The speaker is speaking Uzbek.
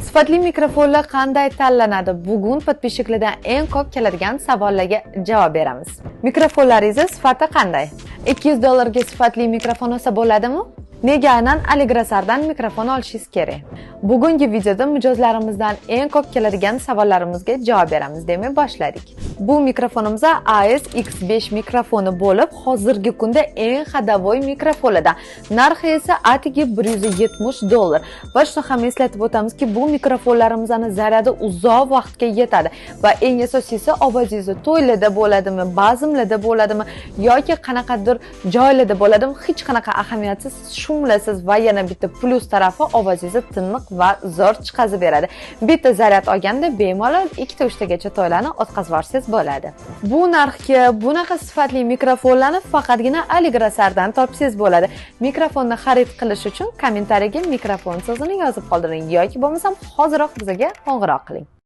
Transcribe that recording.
Sifatli mikrofonlar qanday tanlanadi? Bugun podpishchiklardan eng ko'p keladigan savollarga javob beramiz. Mikrofonlaringiz sifati qanday? $200 ga sifatli mikrofon olsa bo'ladimi? Nega aynan Aligrasardan mikrofon olishingiz kerak? Bugungi videoda mijozlarimizdan eng ko'p keladigan savollarimizga javob beramiz demay boshladik. Bu mikrofonimiz AS-X5 mikrofoni bo'lib, hozirgi kunda eng xadavoy mikrofonlardan. Narxi esa atigi $170. Va shuni ham eslatib o'tamizki, bu mikrofonlarimizning zaryadi uzoq vaqtga yetadi va eng asosiysi ovozingiz to'ylarda bo'ladimi, bazmlarda bo'ladimi yoki qanaqadir joylarda bo'ladimi, hech qanaqa ahamiyatsiz shumlasiz va yana bitta plus tarafi ovozingizni tiniq va zo'r chiqazib beradi. Bitta zaryad olganda bemalol 2-3 tagacha to'ylarni o'tkazib yuborsangiz bo'ladi. Bu narxga bunaqa sifatli mikrofonlarni faqatgina Aligrasardan topsangiz bo'ladi. Mikrofonni xarid qilish uchun kommentariyaga mikrofon so'zini yozib qoldiring yoki bo'lmasam hoziroq bizga qo'ng'iroq qiling.